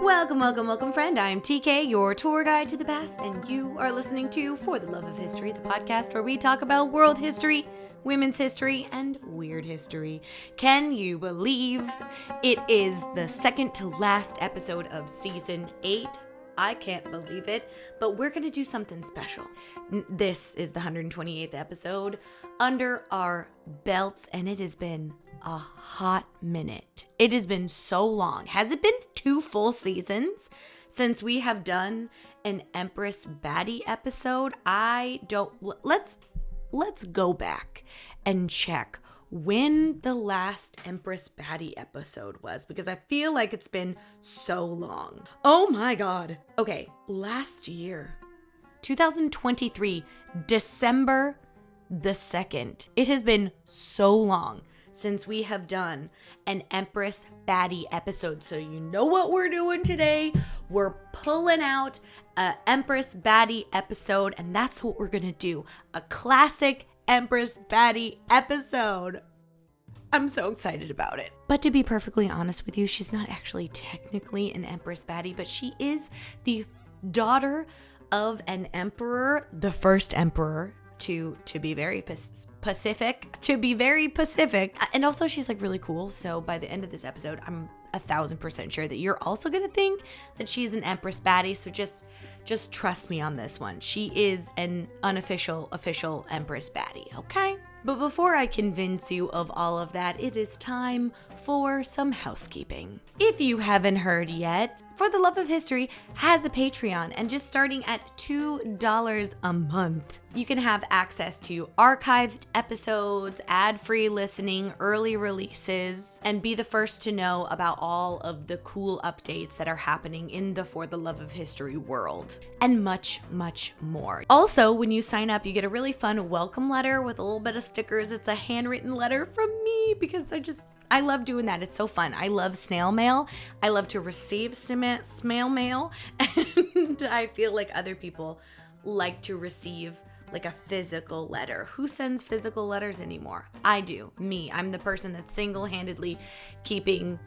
Welcome, friend. I'm TK, your tour guide to the past, and you are listening to For the Love of History, the podcast where we talk about world history, women's history, and weird history. Can you believe it is the second to last episode of season 8? I can't believe it, but we're going to do something special. This is the 128th episode under our belts, and it has been a hot minute. It has been so long. Has it been 2 full seasons since we have done an Empress Baddie episode? Let's go back and check when the last Empress Baddie episode was, because I feel like it's been so long. Oh my God. Okay, last year, 2023, December the 2nd. It has been so long since we have done an Empress Baddie episode. So you know what we're doing today? We're pulling out an Empress Baddie episode, and that's what we're gonna do. A classic Empress Baddie episode. I'm so excited about it. But to be perfectly honest with you, she's not actually technically an Empress Baddie, but she is the daughter of an emperor, the first emperor, to be very Pacific. And also she's like really cool. So by the end of this episode, I'm 1,000% sure that you're also going to think that she's an Empress Baddie. So just trust me on this one. She is an unofficial, official Empress Baddie. Okay. But before I convince you of all of that, it is time for some housekeeping. If you haven't heard yet, For the Love of History has a Patreon, and just starting at $2 a month, you can have access to archived episodes, ad-free listening, early releases, and be the first to know about all of the cool updates that are happening in the For the Love of History world, and much, much more. Also, when you sign up, you get a really fun welcome letter with a little bit of stickers. It's a handwritten letter from me because I love doing that. It's so fun. I love snail mail. I love to receive snail mail. And I feel like other people like to receive like a physical letter. Who sends physical letters anymore? I do. Me. I'm the person that's single-handedly keeping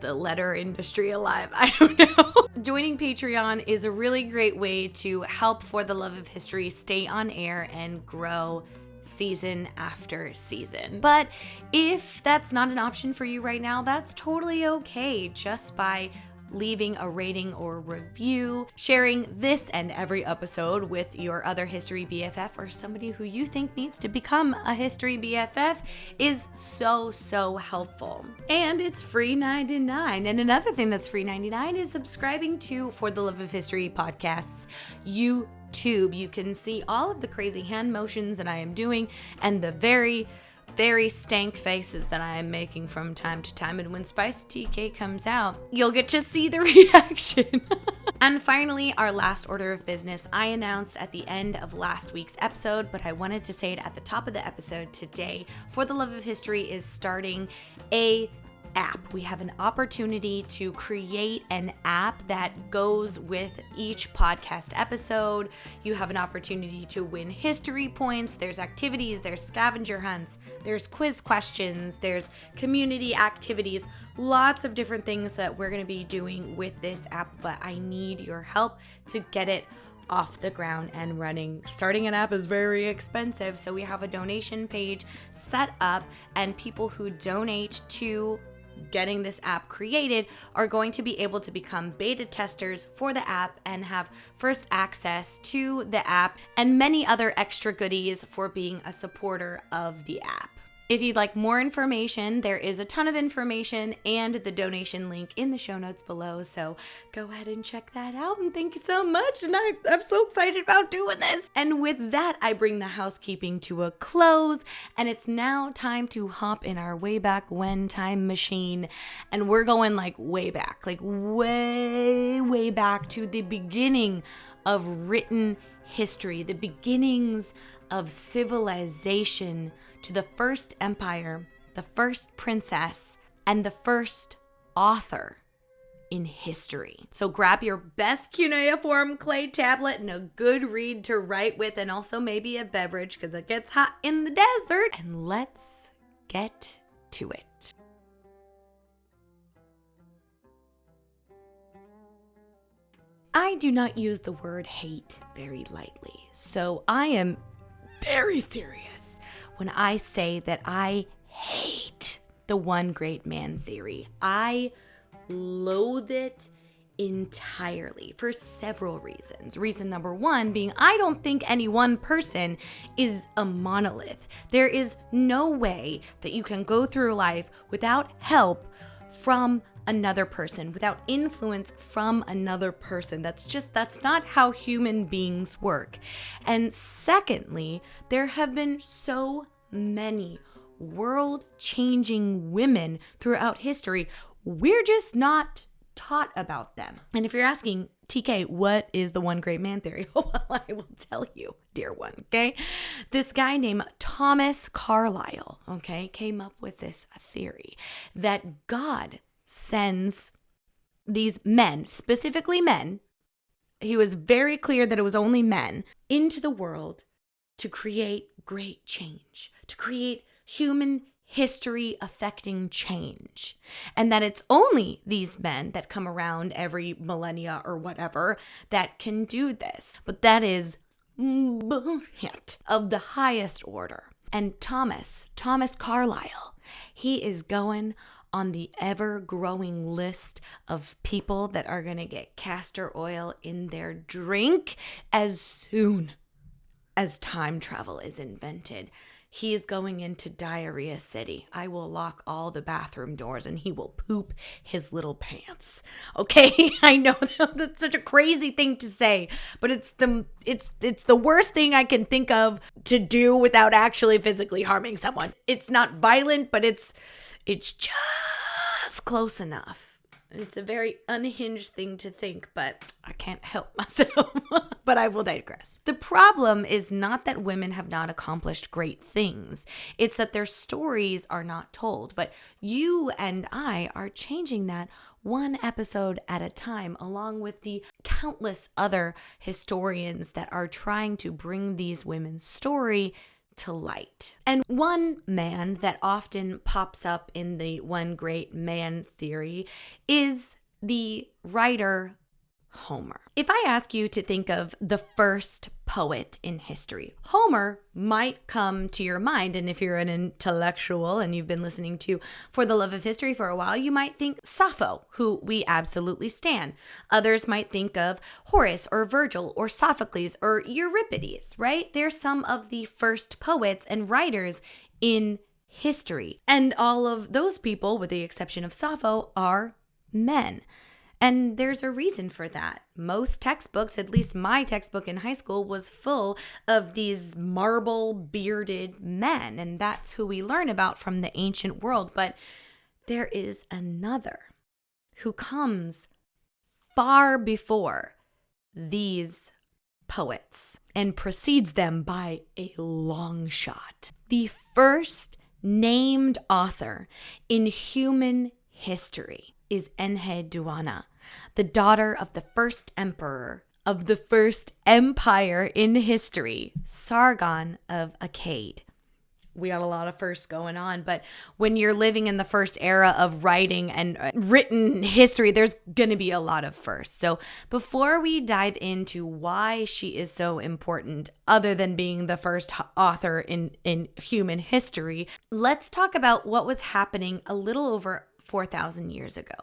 the letter industry alive. I don't know. Joining Patreon is a really great way to help For the Love of History stay on air and grow season after season. But if that's not an option for you right now, that's totally okay. Just by leaving a rating or review, sharing this and every episode with your other history BFF or somebody who you think needs to become a history BFF is so helpful. And it's free 99. And another thing that's free 99 is subscribing to For the Love of History podcasts YouTube. You can see all of the crazy hand motions that I am doing and the very stank faces that I am making from time to time. And when Spicy TK comes out, you'll get to see the reaction. And finally, our last order of business, I announced at the end of last week's episode, but I wanted to say it at the top of the episode today. For the Love of History is starting a app. We have an opportunity to create an app that goes with each podcast episode. You have an opportunity to win history points. There's activities, there's scavenger hunts, there's quiz questions, there's community activities, lots of different things that we're going to be doing with this app, but I need your help to get it off the ground and running. Starting an app is very expensive, so we have a donation page set up, and people who donate to getting this app created are going to be able to become beta testers for the app and have first access to the app and many other extra goodies for being a supporter of the app. If you'd like more information, there is a ton of information and the donation link in the show notes below. So go ahead and check that out. And thank you so much. And I'm so excited about doing this. And with that, I bring the housekeeping to a close. And it's now time to hop in our way back when time machine. And we're going like way back, like way back to the beginning of written history, the beginnings of civilization, to the first empire, the first princess, and the first author in history. So grab your best cuneiform clay tablet and a good read to write with, and also maybe a beverage because it gets hot in the desert. And let's get to it. I do not use the word hate very lightly. So I am very serious when I say that I hate the one great man theory. I loathe it entirely for several reasons. Reason number one being I don't think any one person is a monolith. There is no way that you can go through life without help from another person, without influence from another person. That's not how human beings work. And secondly, there have been so many world-changing women throughout history. We're just not taught about them. And if you're asking, TK, what is the one great man theory? Well, I will tell you, dear one, okay? This guy named Thomas Carlyle, okay, came up with this theory that God sends these men, specifically men, he was very clear that it was only men, into the world to create great change, to create human history affecting change, and that it's only these men that come around every millennia or whatever that can do this. But that is bullshit of the highest order. And Thomas Carlyle, he is going on the ever-growing list of people that are going to get castor oil in their drink as soon as time travel is invented. He is going into Diarrhea City. I will lock all the bathroom doors and he will poop his little pants. Okay, I know that's such a crazy thing to say, but it's the worst thing I can think of to do without actually physically harming someone. It's not violent, but it's just close enough. It's a very unhinged thing to think, but I can't help myself. But I will digress. The problem is not that women have not accomplished great things. It's that their stories are not told. But you and I are changing that one episode at a time, along with the countless other historians that are trying to bring these women's story to light. And one man that often pops up in the one great man theory is the writer Homer. If I ask you to think of the first poet in history, Homer might come to your mind. And if you're an intellectual and you've been listening to For the Love of History for a while, you might think Sappho, who we absolutely stan. Others might think of Horace or Virgil or Sophocles or Euripides, right? They're some of the first poets and writers in history. And all of those people, with the exception of Sappho, are men. And there's a reason for that. Most textbooks, at least my textbook in high school, was full of these marble bearded men. And that's who we learn about from the ancient world. But there is another who comes far before these poets and precedes them by a long shot. The first named author in human history is Enheduanna, the daughter of the first emperor of the first empire in history, Sargon of Akkad. We got a lot of firsts going on, but when you're living in the first era of writing and written history, there's going to be a lot of firsts. So before we dive into why she is so important, other than being the first author in human history, let's talk about what was happening a little over 4,000 years ago.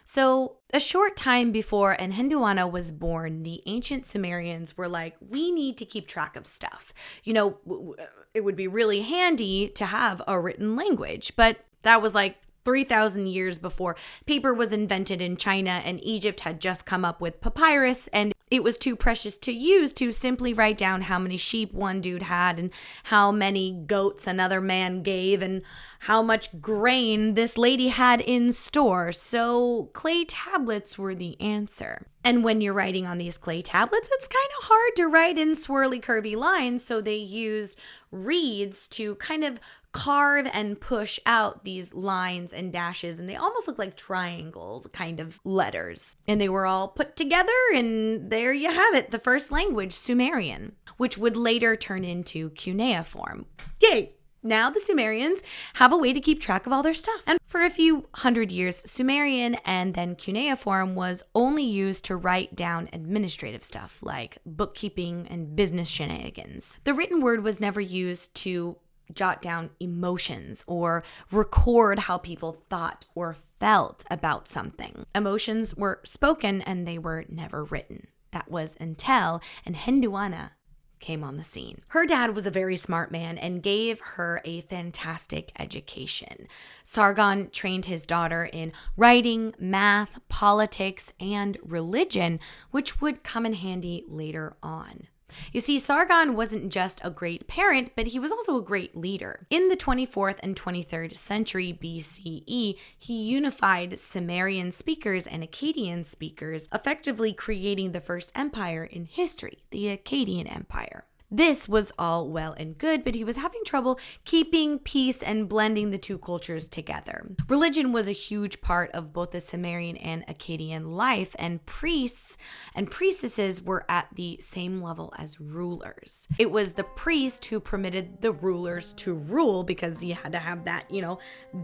So a short time before Enheduanna was born, the ancient Sumerians were like, we need to keep track of stuff. You know, it would be really handy to have a written language, but that was like 3,000 years before paper was invented in China, and Egypt had just come up with papyrus, and it was too precious to use to simply write down how many sheep one dude had and how many goats another man gave and how much grain this lady had in store. So clay tablets were the answer. And when you're writing on these clay tablets, it's kind of hard to write in swirly, curvy lines. So they used reeds to kind of carve and push out these lines and dashes, and they almost look like triangles kind of letters. And they were all put together, and there you have it, the first language, Sumerian, which would later turn into cuneiform. Yay! Now the Sumerians have a way to keep track of all their stuff. And for a few hundred years, Sumerian and then cuneiform was only used to write down administrative stuff like bookkeeping and business shenanigans. The written word was never used to jot down emotions or record how people thought or felt about something. Emotions were spoken and they were never written. That was until Enheduanna came on the scene. Her dad was a very smart man and gave her a fantastic education. Sargon trained his daughter in writing, math, politics, and religion, which would come in handy later on. You see, Sargon wasn't just a great parent, but he was also a great leader. In the 24th and 23rd century BCE, he unified Sumerian speakers and Akkadian speakers, effectively creating the first empire in history, the Akkadian Empire. This was all well and good, but he was having trouble keeping peace and blending the two cultures together. Religion was a huge part of both the Sumerian and Akkadian life, and priests and priestesses were at the same level as rulers. It was the priest who permitted the rulers to rule because you had to have that,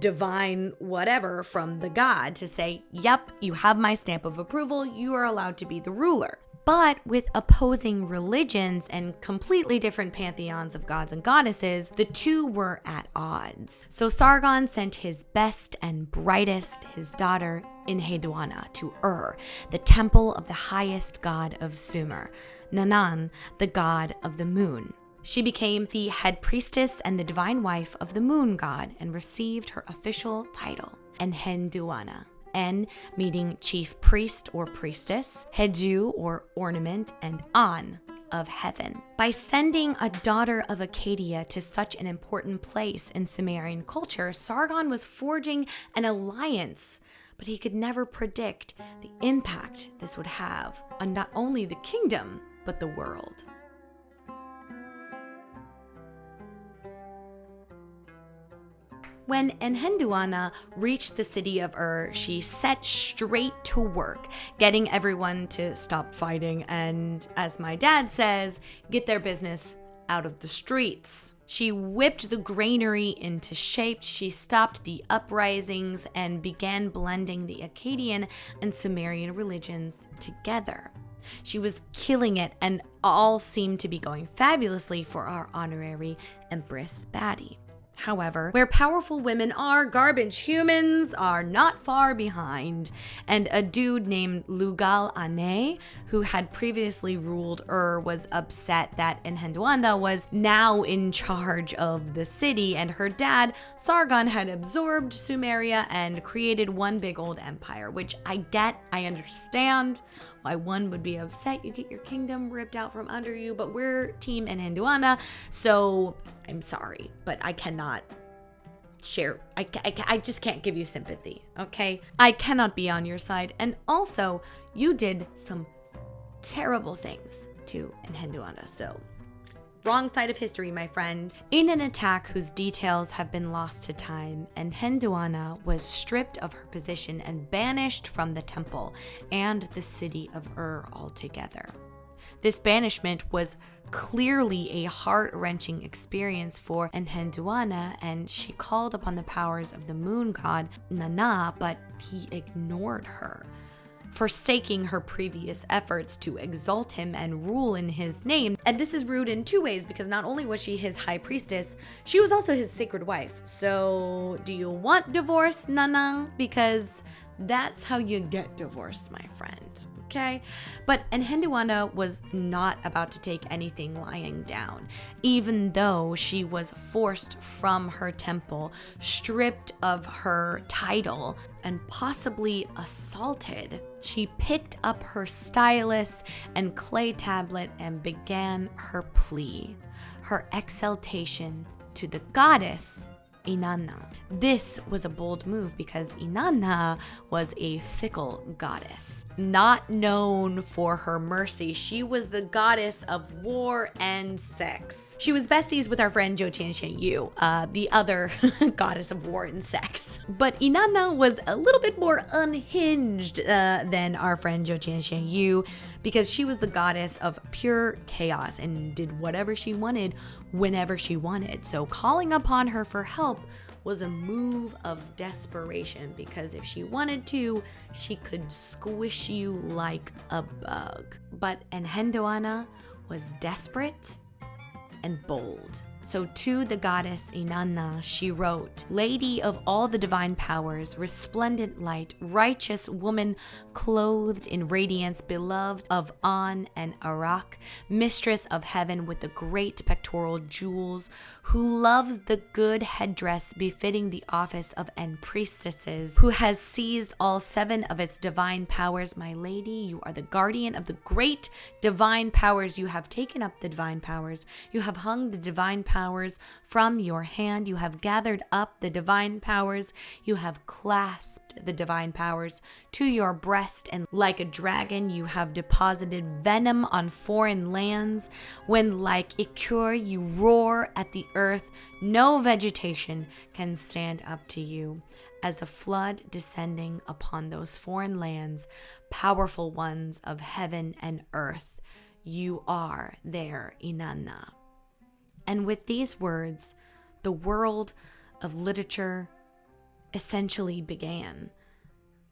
divine whatever from the god to say, yep, you have my stamp of approval, you are allowed to be the ruler. But with opposing religions and completely different pantheons of gods and goddesses, the two were at odds. So Sargon sent his best and brightest, his daughter Enheduanna, to the temple of the highest god of Sumer, Inanna, the god of the moon. She became the head priestess and the divine wife of the moon god and received her official title, Enheduanna. En meaning chief priest or priestess, Hedu or ornament, and An of heaven. By sending a daughter of Akkadia to such an important place in Sumerian culture, Sargon was forging an alliance, but he could never predict the impact this would have on not only the kingdom, but the world. When Enheduanna reached the city of she set straight to work, getting everyone to stop fighting and, as my dad says, get their business out of the streets. She whipped the granary into shape, she stopped the uprisings, and began blending the Akkadian and Sumerian religions together. She was killing it, and all seemed to be going fabulously for our honorary Empress Baddie. However, where powerful women are, garbage humans are not far behind. And a dude named Lugal-Ane, who had previously ruled was upset that Enheduanna was now in charge of the city, and her dad, Sargon, had absorbed Sumeria and created one big old empire, which I understand why one would be upset. You get your kingdom ripped out from under you, but we're team Enheduanna, so I'm sorry, but I cannot share. I just can't give you sympathy, okay? I cannot be on your side. And also, you did some terrible things to Enheduanna, so wrong side of history, my friend. In an attack whose details have been lost to time, Enheduanna was stripped of her position and banished from the temple and the city of altogether. This banishment was clearly a heart-wrenching experience for Enheduanna, and she called upon the powers of the moon god Inanna, but he ignored her, forsaking her previous efforts to exalt him and rule in his name. And this is rude in two ways, because not only was she his high priestess, she was also his sacred wife. So do you want divorce, Inanna? Because that's how you get divorced, my friend. Okay? But Enheduanna was not about to take anything lying down, even though she was forced from her temple, stripped of her title, and possibly assaulted. She picked up her stylus and clay tablet and began her plea, her exaltation to the goddess Inanna. This was a bold move because Inanna was a fickle goddess, not known for her mercy. She was the goddess of war and sex. She was besties with our friend Yu, the other goddess of war and sex. But Inanna was a little bit more unhinged than our friend Yu, because she was the goddess of pure chaos and did whatever she wanted whenever she wanted. So calling upon her for help was a move of desperation, because if she wanted to, she could squish you like a bug. But Enheduanna was desperate and bold. So to the goddess Inanna, she wrote, "Lady of all the divine powers, resplendent light, righteous woman clothed in radiance, beloved of An and Arak, mistress of heaven with the great pectoral jewels, who loves the good headdress befitting the office of priestesses, who has seized all 7 of its divine powers. My lady, you are the guardian of the great divine powers. You have taken up the divine powers. You have hung the divine powers from your hand. You have gathered up the divine powers. You have clasped the divine powers to your breast, and like a dragon you have deposited venom on foreign lands. When like Ikur you roar at the earth, no vegetation can stand up to you. As a flood descending upon those foreign lands, powerful ones of heaven and earth, you are there, Inanna." And with these words, the world of literature essentially began.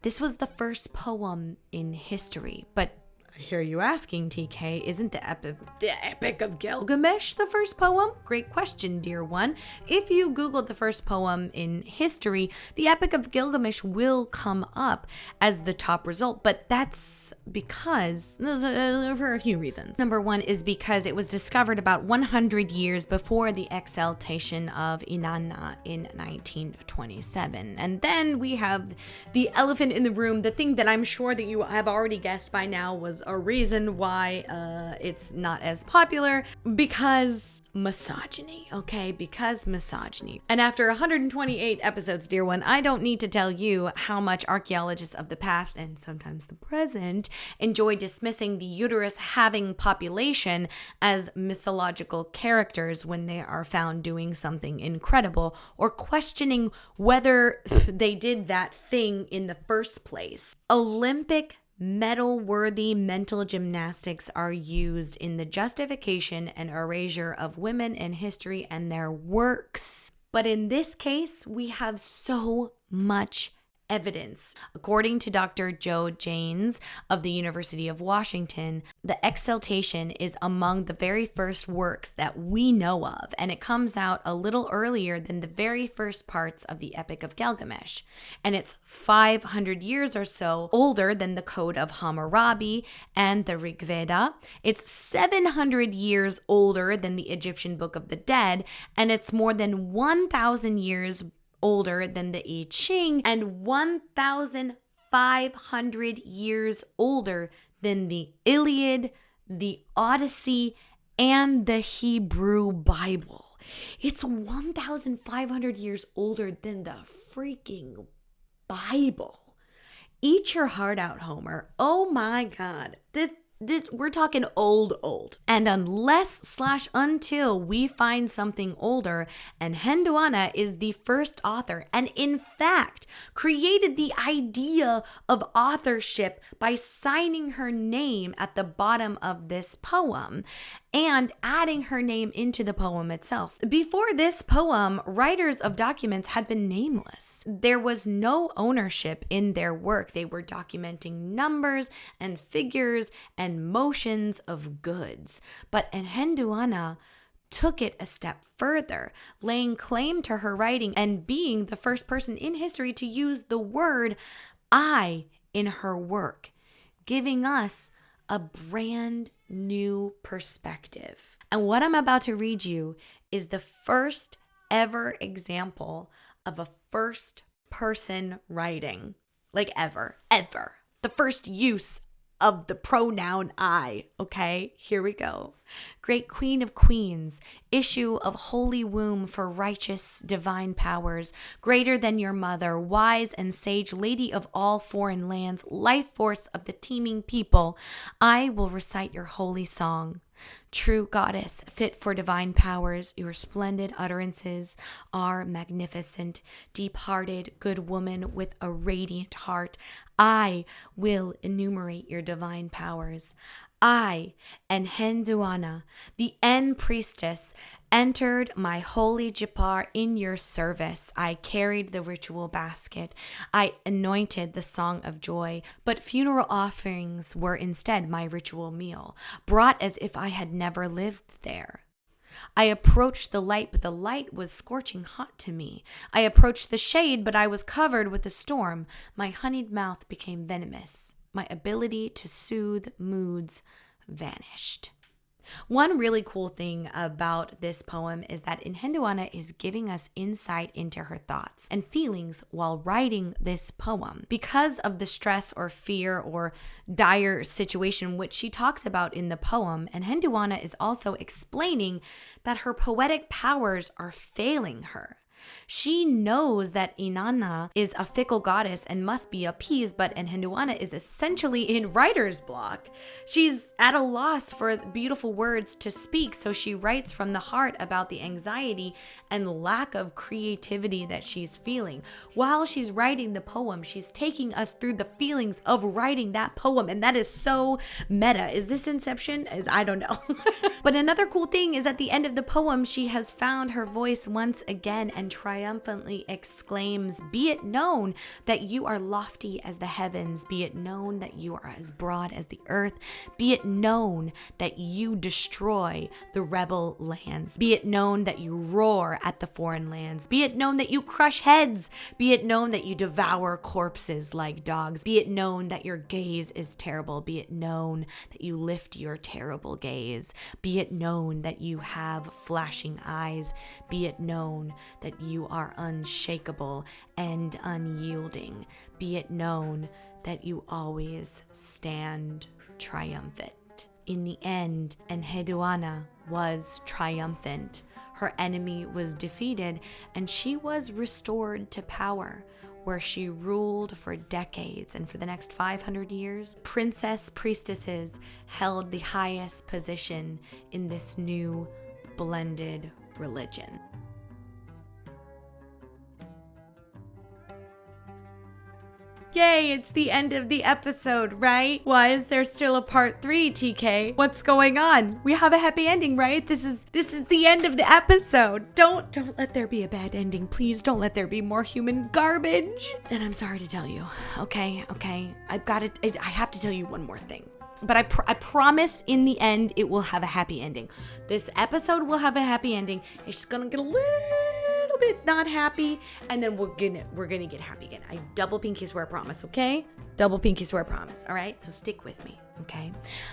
This was the first poem in history, but I hear you asking, TK, isn't the Epic of Gilgamesh the first poem? Great question, dear one. If you Google the first poem in history, the Epic of Gilgamesh will come up as the top result, but that's because, for a few reasons. Number one is because it was discovered about 100 years before the exaltation of Inanna in 1927. And then we have the elephant in the room, the thing that I'm sure that you have already guessed by now was a reason why it's not as popular, because misogyny, okay? Because misogyny. And after 128 episodes, dear one, I don't need to tell you how much archaeologists of the past, and sometimes the present, enjoy dismissing the uterus-having population as mythological characters when they are found doing something incredible, or questioning whether they did that thing in the first place. Olympic medal-worthy mental gymnastics are used in the justification and erasure of women in history and their works. But in this case, we have so much evidence. According to Dr. Joe Janes of the University of Washington, the exaltation is among the very first works that we know of, and it comes out a little earlier than the very first parts of the Epic of Gilgamesh. And it's 500 years or so older than the Code of Hammurabi and the Rig Veda. It's 700 years older than the Egyptian Book of the Dead, and it's more than 1,000 years older than the I Ching, and 1,500 years older than the Iliad, the Odyssey, and the Hebrew Bible. It's 1,500 years older than the freaking Bible. Eat your heart out, Homer. Oh my God. We're talking old. And until we find something older, Enheduanna is the first author, and in fact created the idea of authorship by signing her name at the bottom of this poem and adding her name into the poem itself. Before this poem, writers of documents had been nameless. There was no ownership in their work. They were documenting numbers and figures and motions of goods. But Enheduanna took it a step further, laying claim to her writing and being the first person in history to use the word I in her work, giving us a brand new perspective. And what I'm about to read you is the first ever example of a first person writing, like ever. The first use of the pronoun I, okay? Here we go. Great Queen of Queens, issue of holy womb for righteous divine powers, greater than your mother, wise and sage, lady of all foreign lands, life force of the teeming people, I will recite your holy song. True goddess, fit for divine powers, your splendid utterances are magnificent. Deep-hearted, good woman with a radiant heart, I will enumerate your divine powers. I, Enheduanna, the En priestess, entered my holy Jipar in your service. I carried the ritual basket. I anointed the song of joy, but funeral offerings were instead my ritual meal, brought as if I had never lived there. I approached the light, but the light was scorching hot to me. I approached the shade, but I was covered with a storm. My honeyed mouth became venomous. My ability to soothe moods vanished. One really cool thing about this poem is that Enheduanna is giving us insight into her thoughts and feelings while writing this poem. Because of the stress or fear or dire situation which she talks about in the poem, Enheduanna is also explaining that her poetic powers are failing her. She knows that Inanna is a fickle goddess and must be appeased, but Enheduanna is essentially in writer's block. She's at a loss for beautiful words to speak, so she writes from the heart about the anxiety and lack of creativity that she's feeling. While she's writing the poem, she's taking us through the feelings of writing that poem, and that is so meta. Is this Inception? I don't know. But another cool thing is at the end of the poem, she has found her voice once again and triumphantly exclaims, "Be it known that you are lofty as the heavens. Be it known that you are as broad as the earth. Be it known that you destroy the rebel lands. Be it known that you roar at the foreign lands. Be it known that you crush heads. Be it known that you devour corpses like dogs. Be it known that your gaze is terrible. Be it known that you lift your terrible gaze. Be it known that you have flashing eyes. Be it known that you are unshakable and unyielding. Be it known that you always stand triumphant." In the end, Enheduanna was triumphant. Her enemy was defeated, and she was restored to power, where she ruled for decades. And for the next 500 years, priestesses held the highest position in this new blended religion. Yay, it's the end of the episode, right? Why is there still a part 3, TK? What's going on? We have a happy ending, right? This is the end of the episode. Don't let there be a bad ending. Please don't let there be more human garbage. And I'm sorry to tell you. Okay. I have to tell you one more thing. But I promise in the end it will have a happy ending. This episode will have a happy ending. It's just gonna get a little bit not happy, and then we're gonna get happy again. I double pinky swear promise, okay? Double pinky swear promise, all right? So stick with me, okay?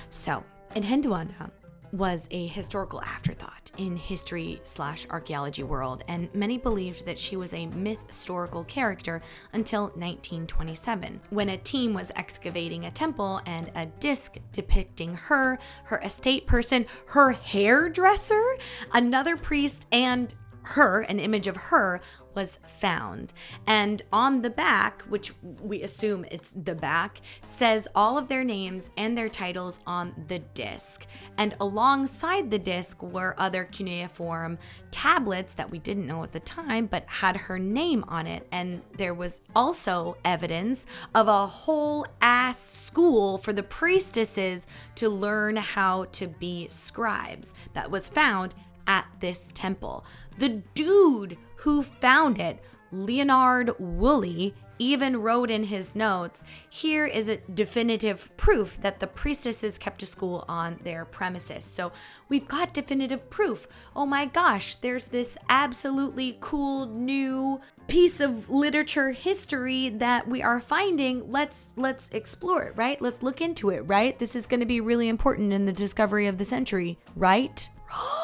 So, Enheduanna was a historical afterthought in history/archaeology world, and many believed that she was a myth-historical character until 1927, when a team was excavating a temple and a disc depicting her estate person, her hairdresser, another priest, and her, an image of her, was found. And on the back, which we assume it's the back, says all of their names and their titles on the disc. And alongside the disc were other cuneiform tablets that we didn't know at the time, but had her name on it. And there was also evidence of a whole ass school for the priestesses to learn how to be scribes that was found at this temple. The dude who found it, Leonard Woolley, even wrote in his notes, "Here is a definitive proof that the priestesses kept a school on their premises." So we've got definitive proof. Oh my gosh, there's this absolutely cool new piece of literature history that we are finding. Let's explore it, right? Let's look into it, right? This is going to be really important in the discovery of the century, right? Wrong.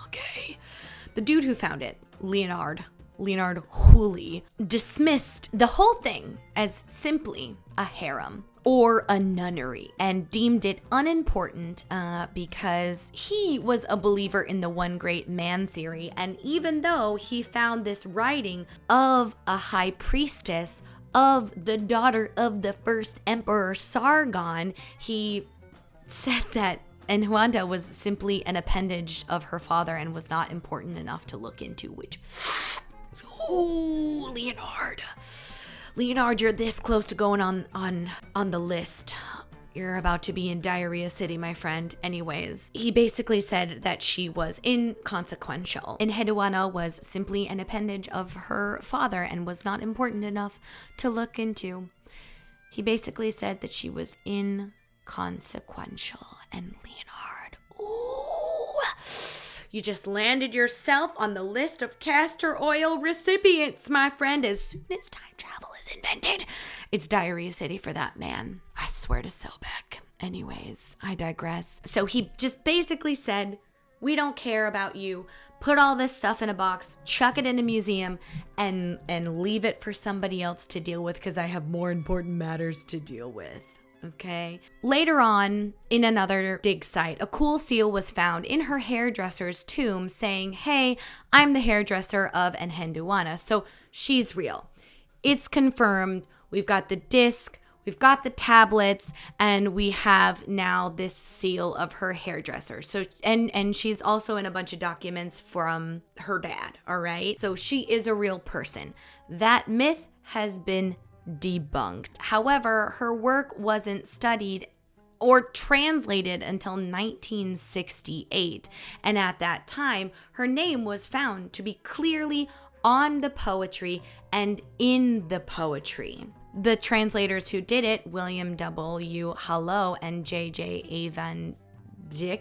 Okay. The dude who found it, Leonard Woolley, dismissed the whole thing as simply a harem or a nunnery and deemed it unimportant because he was a believer in the one great man theory. And even though he found this writing of a high priestess of the daughter of the first emperor Sargon, he said that Enheduanna was simply an appendage of her father and was not important enough to look into, which... Oh, Leonard, you're this close to going on the list. You're about to be in Diarrhea City, my friend. Anyways, he basically said that she was inconsequential. Enheduanna was simply an appendage of her father and was not important enough to look into. He basically said that she was inconsequential. And Leonard, ooh, you just landed yourself on the list of castor oil recipients, my friend. As soon as time travel is invented, it's Diarrhea City for that man. I swear to Sobek. Anyways, I digress. So he just basically said, we don't care about you. Put all this stuff in a box, chuck it in a museum, and leave it for somebody else to deal with because I have more important matters to deal with. Okay. Later on, in another dig site, a cool seal was found in her hairdresser's tomb saying, hey, I'm the hairdresser of Enheduanna. So she's real. It's confirmed. We've got the disc, we've got the tablets, and we have now this seal of her hairdresser. So, and she's also in a bunch of documents from her dad, all right? So she is a real person. That myth has been debunked. However, her work wasn't studied or translated until 1968. And at that time, her name was found to be clearly on the poetry and in the poetry. The translators who did it, William W. Hallow and J.J. Avan Dijk,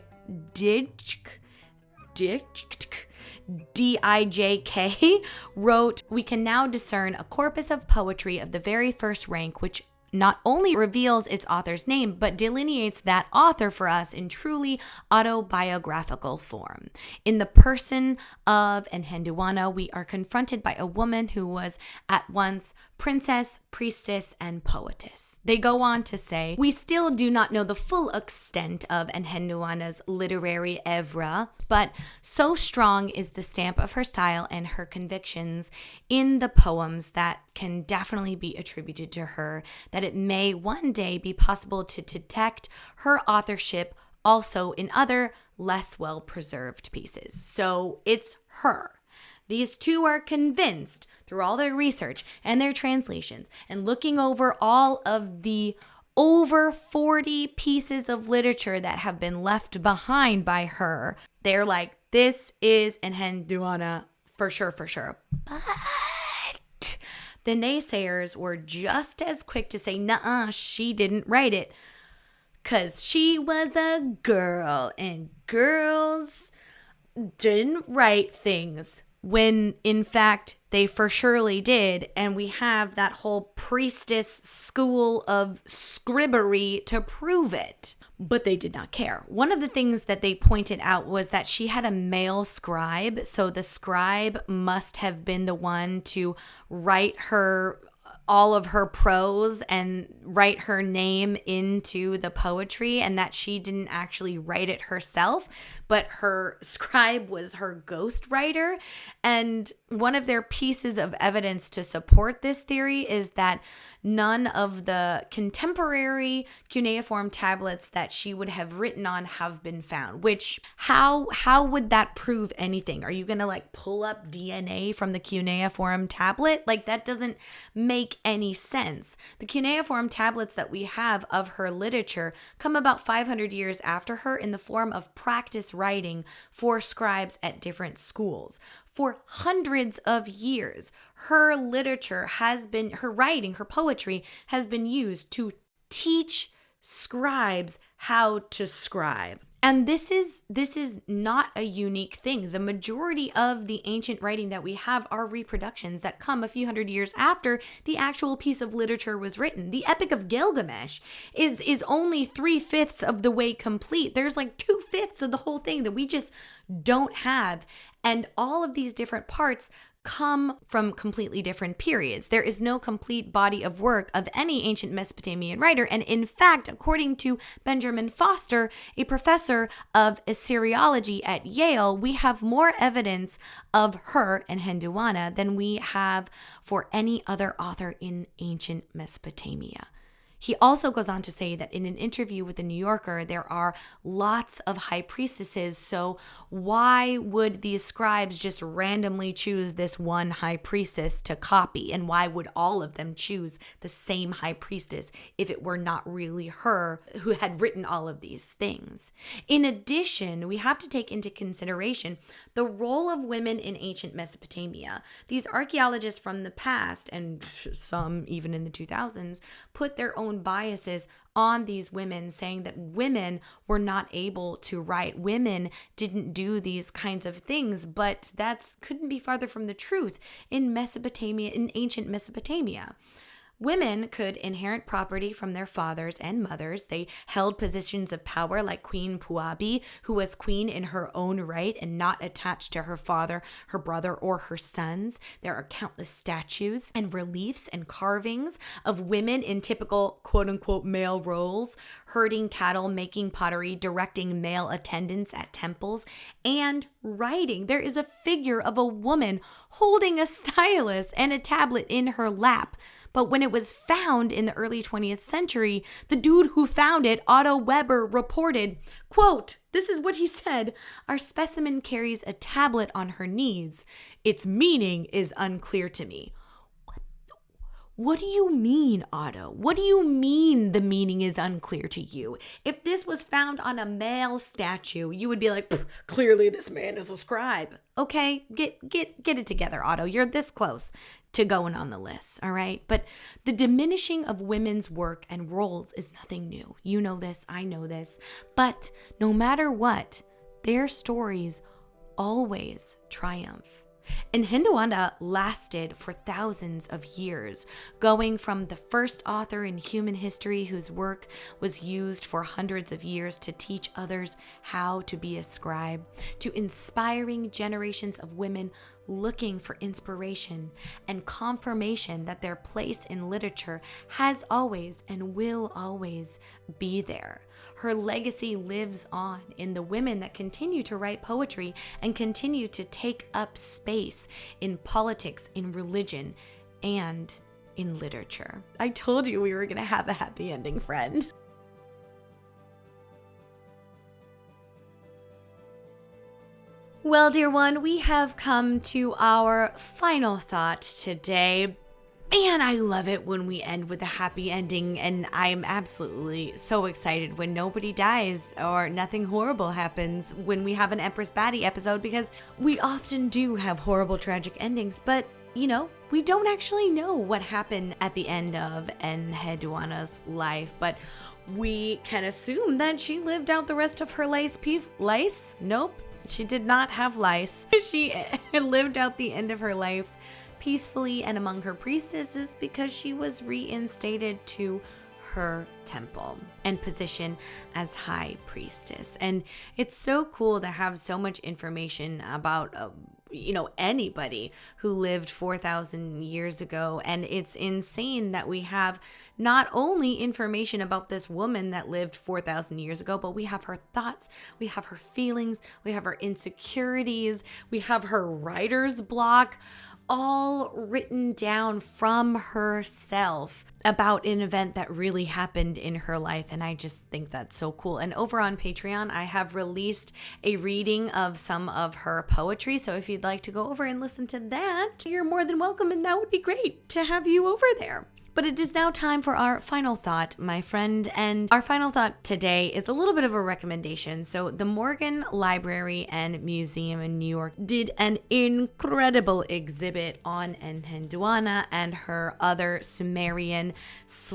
wrote, we can now discern a corpus of poetry of the very first rank, which not only reveals its author's name, but delineates that author for us in truly autobiographical form. In the person of Enheduanna, we are confronted by a woman who was at once princess, priestess, and poetess. They go on to say, we still do not know the full extent of Enheduanna's literary oeuvre, but so strong is the stamp of her style and her convictions in the poems that can definitely be attributed to her, that it may one day be possible to detect her authorship also in other less well-preserved pieces. So it's her. These two are convinced through all their research and their translations and looking over all of the over 40 pieces of literature that have been left behind by her. They're like, this is Enheduanna for sure, for sure. But the naysayers were just as quick to say, nuh-uh, she didn't write it. Because she was a girl and girls didn't write things. When in fact they for surely did, and we have that whole priestess school of scribbery to prove it. But they did not care. One of the things that they pointed out was that she had a male scribe, so the scribe must have been the one to write her all of her prose and write her name into the poetry, and that she didn't actually write it herself, but her scribe was her ghostwriter. And one of their pieces of evidence to support this theory is that none of the contemporary cuneiform tablets that she would have written on have been found, which how would that prove anything? Are you going to like pull up DNA from the cuneiform tablet? Like that doesn't make any sense. The cuneiform tablets that we have of her literature come about 500 years after her in the form of practice writing for scribes at different schools. For hundreds of years, her literature has been, her writing, her poetry has been used to teach scribes how to scribe. And this is not a unique thing. The majority of the ancient writing that we have are reproductions that come a few hundred years after the actual piece of literature was written. The Epic of Gilgamesh is only 3/5 of the way complete. There's like 2/5 of the whole thing that we just don't have. And all of these different parts come from completely different periods. There is no complete body of work of any ancient Mesopotamian writer. And in fact, according to Benjamin Foster, a professor of Assyriology at Yale, we have more evidence of her, Enheduanna, than we have for any other author in ancient Mesopotamia. He also goes on to say that in an interview with the New Yorker, there are lots of high priestesses. So why would these scribes just randomly choose this one high priestess to copy? And why would all of them choose the same high priestess if it were not really her who had written all of these things? In addition, we have to take into consideration the role of women in ancient Mesopotamia. These archaeologists from the past, and some even in the 2000s, put their own biases on these women, saying that women were not able to write. Women didn't do these kinds of things, but that couldn't be farther from the truth in Mesopotamia, in ancient Mesopotamia. Women could inherit property from their fathers and mothers. They held positions of power like Queen Puabi, who was queen in her own right and not attached to her father, her brother, or her sons. There are countless statues and reliefs and carvings of women in typical quote-unquote male roles, herding cattle, making pottery, directing male attendants at temples, and writing. There is a figure of a woman holding a stylus and a tablet in her lap. But when it was found in the early 20th century, the dude who found it, Otto Weber, reported, quote, this is what he said, "Our specimen carries a tablet on her knees. Its meaning is unclear to me." What do you mean, Otto? What do you mean the meaning is unclear to you? If this was found on a male statue, you would be like, clearly this man is a scribe. Okay, get it together, Otto. You're this close to going on the list, all right? But the diminishing of women's work and roles is nothing new. You know this, I know this. But no matter what, their stories always triumph. Enheduanna lasted for thousands of years, going from the first author in human history whose work was used for hundreds of years to teach others how to be a scribe, to inspiring generations of women looking for inspiration and confirmation that their place in literature has always and will always be there. Her legacy lives on in the women that continue to write poetry and continue to take up space in politics, in religion, and in literature. I told you we were going to have a happy ending, friend. Well, dear one, we have come to our final thought today. Man, I love it when we end with a happy ending, and I'm absolutely so excited when nobody dies or nothing horrible happens when we have an Empress Baddie episode, because we often do have horrible, tragic endings, but, you know, we don't actually know what happened at the end of Enheduanna's life, but we can assume that she lived out the rest of her lice? Nope. She did not have lice. She lived out the end of her life peacefully and among her priestesses because she was reinstated to her temple and position as high priestess. And it's so cool to have so much information about anybody who lived 4,000 years ago. And it's insane that we have not only information about this woman that lived 4,000 years ago, but we have her thoughts, we have her feelings, we have her insecurities, we have her writer's block, all written down from herself about an event that really happened in her life. And I just think that's so cool. And over on Patreon, I have released a reading of some of her poetry. So if you'd like to go over and listen to that, you're more than welcome. And that would be great to have you over there. But it is now time for our final thought, my friend. And our final thought today is a little bit of a recommendation. So the Morgan Library and Museum in New York did an incredible exhibit on Enheduanna and her other Sumerian /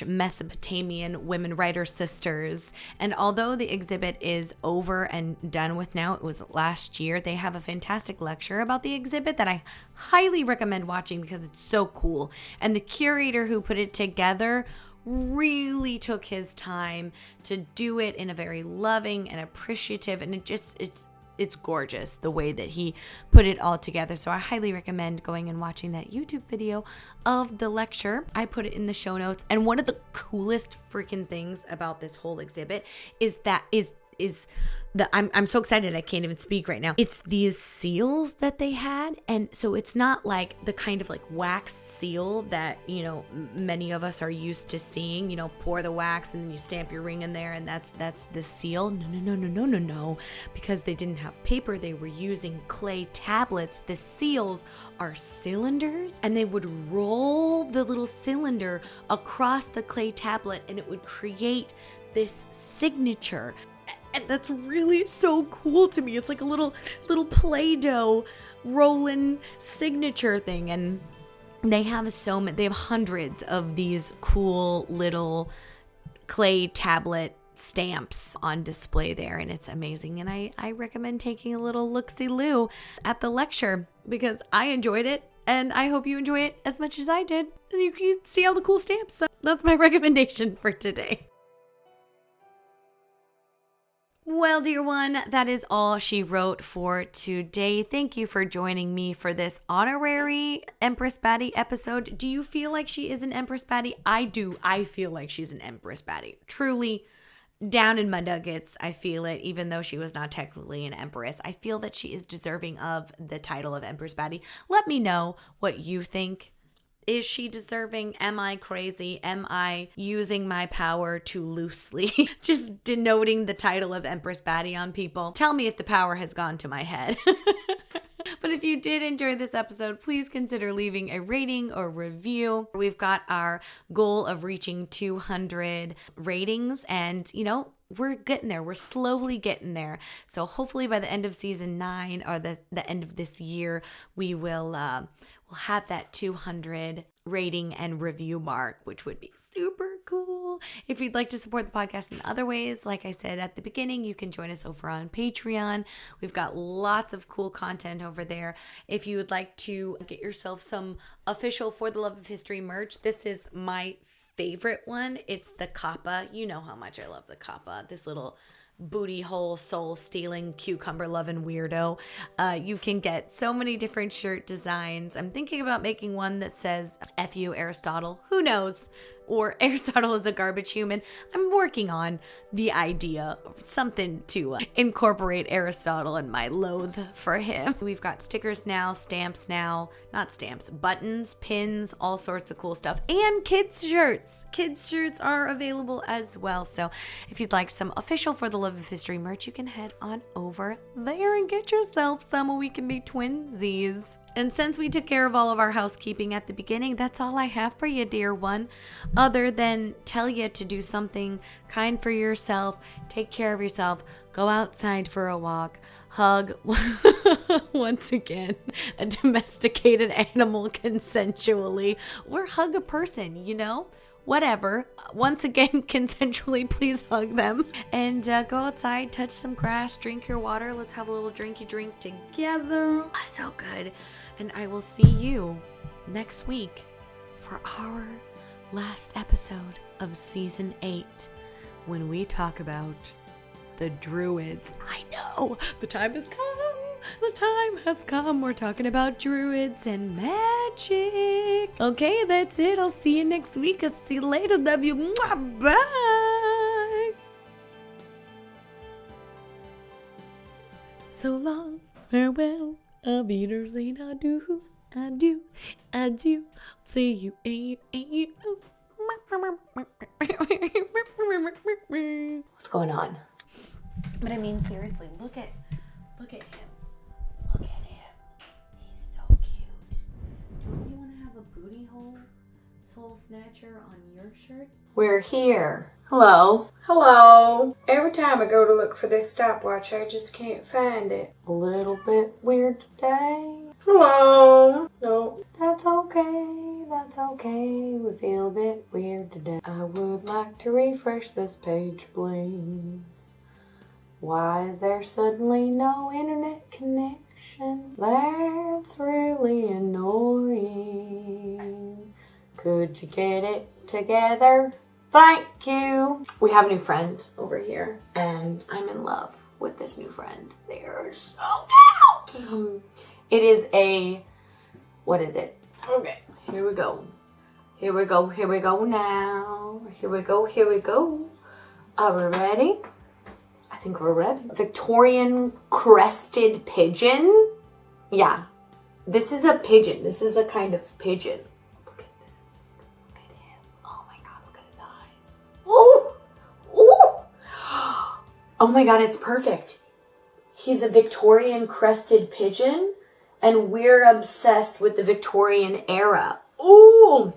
Mesopotamian women writer sisters. And although the exhibit is over and done with now, it was last year, they have a fantastic lecture about the exhibit that I highly recommend watching because it's so cool. And the curator who put it together really took his time to do it in a very loving and appreciative, and it's gorgeous the way that he put it all together. So I highly recommend going and watching that YouTube video of the lecture. I put it in the show notes. And one of the coolest freaking things about this whole exhibit is is I'm so excited I can't even speak right now. It's these seals that they had, and so it's not like the kind of like wax seal that, you know, many of us are used to seeing, you know, pour the wax and then you stamp your ring in there and that's the seal. No, because they didn't have paper, they were using clay tablets. The seals are cylinders, and they would roll the little cylinder across the clay tablet and it would create this signature. And that's really so cool to me. It's like a little Play-Doh rolling signature thing. And they have they have hundreds of these cool little clay tablet stamps on display there, and it's amazing. And I recommend taking a little look-see-loo at the lecture because I enjoyed it, and I hope you enjoy it as much as I did. You can see all the cool stamps. So that's my recommendation for today. Well, dear one, that is all she wrote for today. Thank you for joining me for this honorary Empress Baddie episode. Do you feel like she is an Empress Baddie? I do. I feel like she's an Empress Baddie. Truly, down in my nuggets, I feel it, even though she was not technically an Empress. I feel that she is deserving of the title of Empress Baddie. Let me know what you think. Is she deserving? Am I crazy? Am I using my power too loosely? Just denoting the title of Empress Baddie on people? Tell me if the power has gone to my head. But if you did enjoy this episode, please consider leaving a rating or review. We've got our goal of reaching 200 ratings, and you know, we're getting there. We're slowly getting there. So hopefully by the end of season 9 or the end of this year, we will we'll have that 200 rating and review mark, which would be super cool. If you'd like to support the podcast in other ways, like I said at the beginning, you can join us over on Patreon. We've got lots of cool content over there. If you would like to get yourself some official For the Love of History merch, this is my favorite one. It's the kappa. You know how much I love the kappa. This little booty hole, soul stealing, cucumber loving weirdo. You can get so many different shirt designs. I'm thinking about making one that says F you Aristotle. Who knows? Or Aristotle is a garbage human. I'm working on the idea of something to incorporate Aristotle and my loathe for him. We've got stickers now, stamps now, not stamps, buttons, pins, all sorts of cool stuff, and kids shirts. Kids shirts are available as well. So if you'd like some official For the Love of History merch, you can head on over there and get yourself some. We can be twinsies. And since we took care of all of our housekeeping at the beginning, that's all I have for you, dear one. Other than tell you to do something kind for yourself, take care of yourself, go outside for a walk, hug, once again, a domesticated animal consensually, or hug a person, you know? Whatever. Once again, consensually, please hug them. And go outside, touch some grass, drink your water. Let's have a little drinky drink together. Oh, so good. And I will see you next week for our last episode of season 8, when we talk about the Druids. I know, the time has come. The time has come. We're talking about Druids and magic. Okay, that's it. I'll see you next week. I'll see you later. Love you. Mwah, bye. So long. Farewell. Auf Wiedersehen. Adieu. Adieu. Adieu. See you. What's going on? But I mean, seriously, look at him. Look at him. He's so cute. Don't you want to have a booty hole soul snatcher on your shirt? We're here. Hello. Every time I go to look for this stopwatch, I just can't find it. A little bit weird today. Hello. No, that's okay. We feel a bit weird today. I would like to refresh this page, please. Why is there suddenly no internet connection? That's really annoying. Could you get it together? Thank you. We have a new friend over here, and I'm in love with this new friend. They are so cute. It is a, what is it? Okay, here we go now. Here we go. Are we ready? I think we're ready. Victorian crested pigeon. Yeah. This is a pigeon. This is a kind of pigeon. Look at this. Look at him. Oh my God, look at his eyes. Ooh! Ooh! Oh my God, it's perfect. He's a Victorian crested pigeon, and we're obsessed with the Victorian era. Ooh!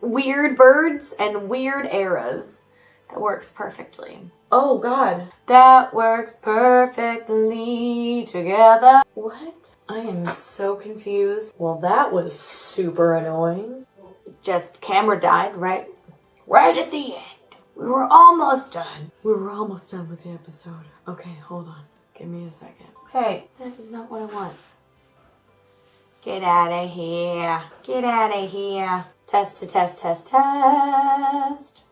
Weird birds and weird eras. That works perfectly. Oh God. That works perfectly together. What? I am so confused. Well, that was super annoying. Just camera died right at the end. We were almost done. We were almost done with the episode. Okay, hold on. Give me a second. Hey, that is not what I want. Get out of here. Get out of here. Test to test, test, test.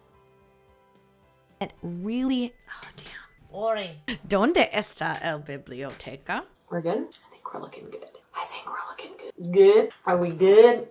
It really, oh damn. Boring. ¿Dónde está el biblioteca? We're good? I think we're looking good. Good? Are we good?